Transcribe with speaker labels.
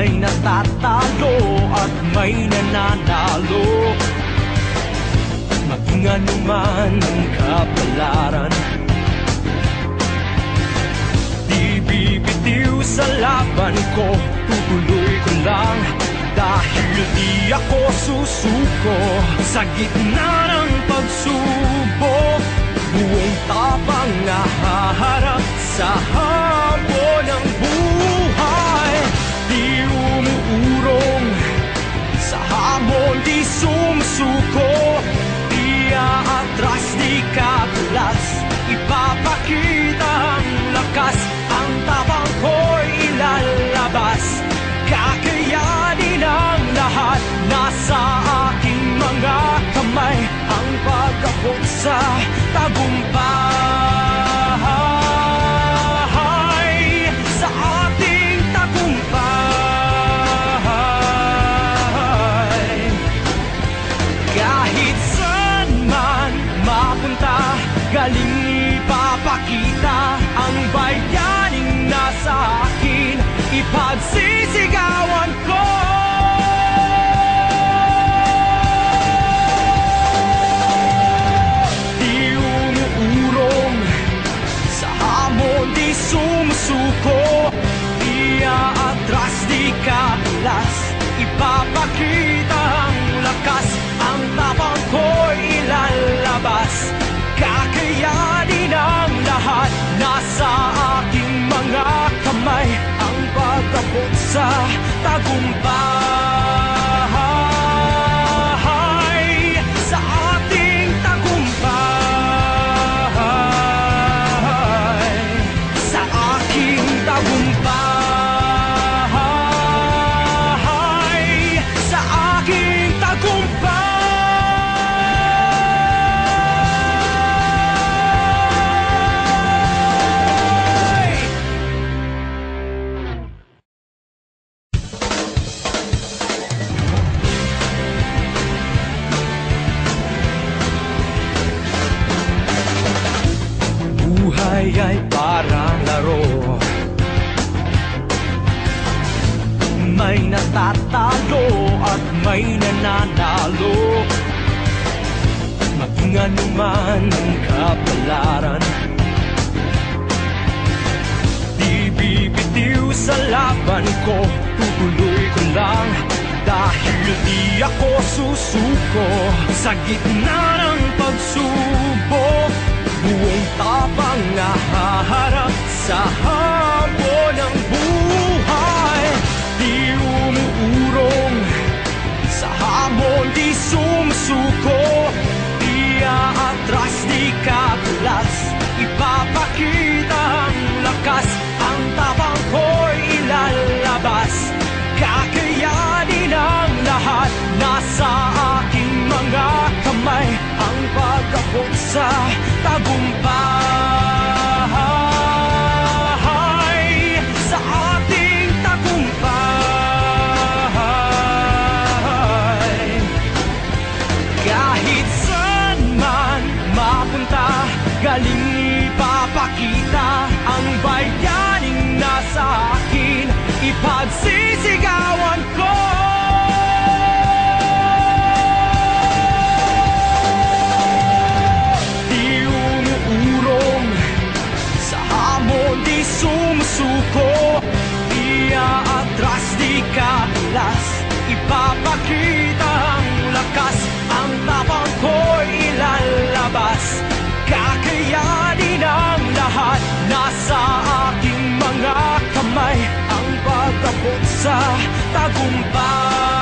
Speaker 1: May natatalo at may nananalo, maging anuman ang kapalaran. Di bibitiw sa laban ko, tutuloy ko lang, dahil di ako susuko. Sa gitna ng pagsubok, buong tapang nahaharap sa hamon ng buhay. Di umuurong sa hamon, di sumusuko, di aatras, di katulas. Ipapakita ang lakas, ang tapang ko'y ilalabas. Kakayanin ang lahat, nasa aking mga kamay ang pag-abot sa tagumpay. Sa ating tagumpay, kahit saan man mapunta, galing ipapakita ang bayaning nasa akin, ipagsisigawan ko. Di umuurong sa hamon, di sumusuko, di aatras, di katulas. Ipapakita ang lakas, ang tapang ko'y ilalabas. Kakayanin ang lahat, nasa aking mga kamay ang pag-abot sa tagumpay. Sa ating tagumpay, sa aking tagumpay, sa aking tagumpay. Buhay ay parang laro, may natatalo at may nananalo, maging anuman ang kapalaran. Di bibitiw sa laban ko, tutuloy ko lang, dahil di ako susuko. Sa gitna ng pagsubok, buong tapang nahaharap sa hamon ng buhay. Di umuurong sa hamon, di sumusuko, di aatras, di katulas. Ipapakita ang lakas, ang tapang ko'y ilalabas. Kakayanin ang lahat, nasa aking mga kamay ang pag-abot sa tagumpay. Sa ating tagumpay, kahit saan man mapunta, galing ipapakita ang bayaning nasa akin, ipagsisigawan ko. Di umuurong sa hamon, di sumusuko, di aatras, di katulas. Ipapakita ang lakas, ang tapang ko'y ilalabas. Kakayanin ang lahat, nasa aking mga kamay ang pag-abot sa tagumpay.